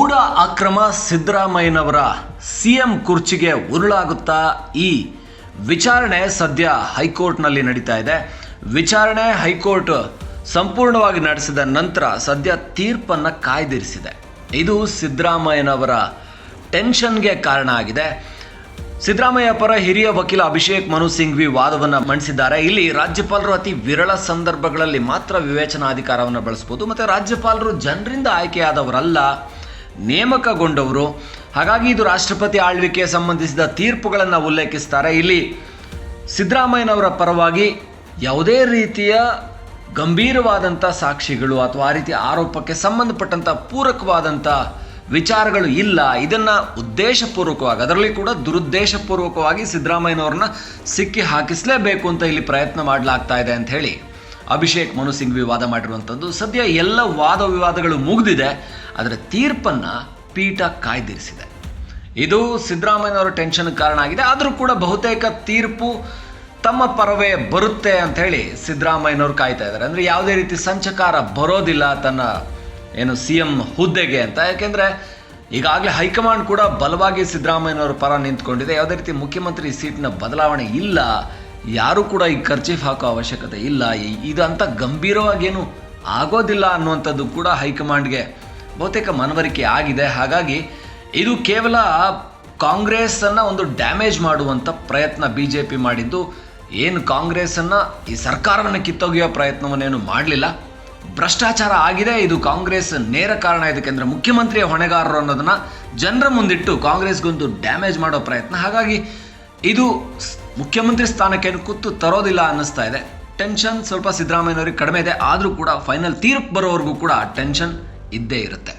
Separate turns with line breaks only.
ಗೂಢ ಅಕ್ರಮ ಸಿದ್ದರಾಮಯ್ಯನವರ ಸಿಎಂ ಕುರ್ಚಿಗೆ ಉರುಳಾಗುತ್ತಾ ಈ ವಿಚಾರಣೆ ಸದ್ಯ ಹೈಕೋರ್ಟ್ನಲ್ಲಿ ನಡೀತಾ ಇದೆ. ವಿಚಾರಣೆ ಹೈಕೋರ್ಟ್ ಸಂಪೂರ್ಣವಾಗಿ ನಡೆಸಿದ ನಂತರ ಸದ್ಯ ತೀರ್ಪನ್ನು ಕಾಯ್ದಿರಿಸಿದೆ. ಇದು ಸಿದ್ದರಾಮಯ್ಯನವರ ಟೆನ್ಷನ್ಗೆ ಕಾರಣ ಆಗಿದೆ. ಸಿದ್ದರಾಮಯ್ಯ ಪರ ಹಿರಿಯ ವಕೀಲ ಅಭಿಷೇಕ್ ಮನು ಸಿಂಘ್ವಿ ವಾದವನ್ನು ಮಂಡಿಸಿದ್ದಾರೆ. ಇಲ್ಲಿ ರಾಜ್ಯಪಾಲರು ಅತಿ ವಿರಳ ಸಂದರ್ಭಗಳಲ್ಲಿ ಮಾತ್ರ ವಿವೇಚನಾಧಿಕಾರವನ್ನು ಬಳಸಬಹುದು, ಮತ್ತು ರಾಜ್ಯಪಾಲರು ಜನರಿಂದ ಆಯ್ಕೆಯಾದವರಲ್ಲ, ನೇಮಕಗೊಂಡವರು. ಹಾಗಾಗಿ ಇದು ರಾಷ್ಟ್ರಪತಿ ಆಳ್ವಿಕೆಗೆ ಸಂಬಂಧಿಸಿದ ತೀರ್ಪುಗಳನ್ನು ಉಲ್ಲೇಖಿಸ್ತಾರೆ. ಇಲ್ಲಿ ಸಿದ್ದರಾಮಯ್ಯನವರ ಪರವಾಗಿ ಯಾವುದೇ ರೀತಿಯ ಗಂಭೀರವಾದಂಥ ಸಾಕ್ಷಿಗಳು ಅಥವಾ ಆ ರೀತಿಯ ಆರೋಪಕ್ಕೆ ಸಂಬಂಧಪಟ್ಟಂಥ ಪೂರಕವಾದಂಥ ವಿಚಾರಗಳು ಇಲ್ಲ. ಇದನ್ನು ಉದ್ದೇಶಪೂರ್ವಕವಾಗಿ, ಅದರಲ್ಲಿ ಕೂಡ ದುರುದ್ದೇಶಪೂರ್ವಕವಾಗಿ ಸಿದ್ದರಾಮಯ್ಯನವ್ರನ್ನ ಸಿಕ್ಕಿ ಹಾಕಿಸಲೇಬೇಕು ಅಂತ ಇಲ್ಲಿ ಪ್ರಯತ್ನ ಮಾಡಲಾಗ್ತಾ ಇದೆ ಅಂತ ಹೇಳಿ ಅಭಿಷೇಕ್ ಮನು ಸಿಂಘ್ವಿ ವಾದ ಮಾಡಿರುವಂಥದ್ದು. ಸದ್ಯ ಎಲ್ಲ ವಾದ ವಿವಾದಗಳು ಮುಗಿದಿದೆ, ಅದರ ತೀರ್ಪನ್ನು ಪೀಠ ಕಾಯ್ದಿರಿಸಿದೆ. ಇದು ಸಿದ್ದರಾಮಯ್ಯನವರ ಟೆನ್ಷನ್ ಕಾರಣ ಆಗಿದೆ. ಆದರೂ ಕೂಡ ಬಹುತೇಕ ತೀರ್ಪು ತಮ್ಮ ಪರವೇ ಬರುತ್ತೆ ಅಂತ ಹೇಳಿ ಸಿದ್ದರಾಮಯ್ಯನವರು ಕಾಯ್ತಾ ಇದ್ದಾರೆ. ಅಂದರೆ ಯಾವುದೇ ರೀತಿ ಸಂಚಕಾರ ಬರೋದಿಲ್ಲ ತನ್ನ ಸಿ ಎಂ ಹುದ್ದೆಗೆ ಅಂತ. ಯಾಕೆಂದರೆ ಈಗಾಗಲೇ ಹೈಕಮಾಂಡ್ ಕೂಡ ಬಲವಾಗಿ ಸಿದ್ದರಾಮಯ್ಯನವರ ಪರ ನಿಂತ್ಕೊಂಡಿದೆ. ಯಾವುದೇ ರೀತಿ ಮುಖ್ಯಮಂತ್ರಿ ಸೀಟ್ನ ಬದಲಾವಣೆ ಇಲ್ಲ, ಯಾರೂ ಕೂಡ ಈ ಖರ್ಚೀಫ್ ಹಾಕೋ ಅವಶ್ಯಕತೆ ಇಲ್ಲ, ಇದು ಅಂತ ಗಂಭೀರವಾಗೇನು ಆಗೋದಿಲ್ಲ ಅನ್ನುವಂಥದ್ದು ಕೂಡ ಹೈಕಮಾಂಡ್ಗೆ ಬಹುತೇಕ ಮನವರಿಕೆ ಆಗಿದೆ. ಹಾಗಾಗಿ ಇದು ಕೇವಲ ಕಾಂಗ್ರೆಸ್ಸನ್ನು ಒಂದು ಡ್ಯಾಮೇಜ್ ಮಾಡುವಂಥ ಪ್ರಯತ್ನ BJP ಮಾಡಿದ್ದು. ಏನು ಕಾಂಗ್ರೆಸ್ಸನ್ನು, ಈ ಸರ್ಕಾರವನ್ನು ಕಿತ್ತೊಗೆಯೋ ಪ್ರಯತ್ನವನ್ನೇನು ಮಾಡಲಿಲ್ಲ. ಭ್ರಷ್ಟಾಚಾರ ಆಗಿದೆ, ಇದು ಕಾಂಗ್ರೆಸ್ ನೇರ ಕಾರಣ. ಇದಕ್ಕೆಂದರೆ ಮುಖ್ಯಮಂತ್ರಿಯ ಹೊಣೆಗಾರರು ಅನ್ನೋದನ್ನು ಜನರ ಮುಂದಿಟ್ಟು ಕಾಂಗ್ರೆಸ್ಗೊಂದು ಡ್ಯಾಮೇಜ್ ಮಾಡೋ ಪ್ರಯತ್ನ. ಹಾಗಾಗಿ ಇದು ಮುಖ್ಯಮಂತ್ರಿ ಸ್ಥಾನಕ್ಕೆ ಕುತ್ತು ತರೋದಿಲ್ಲ ಅನ್ನಿಸ್ತಾ ಇದೆ. ಟೆನ್ಷನ್ ಸ್ವಲ್ಪ ಸಿದ್ದರಾಮಯ್ಯನವರಿಗೆ ಕಡಿಮೆ ಇದೆ, ಆದರೂ ಕೂಡ ಫೈನಲ್ ತೀರ್ಪು ಬರೋವರೆಗೂ ಕೂಡ ಟೆನ್ಷನ್ ಇದ್ದೇ ಇರುತ್ತೆ.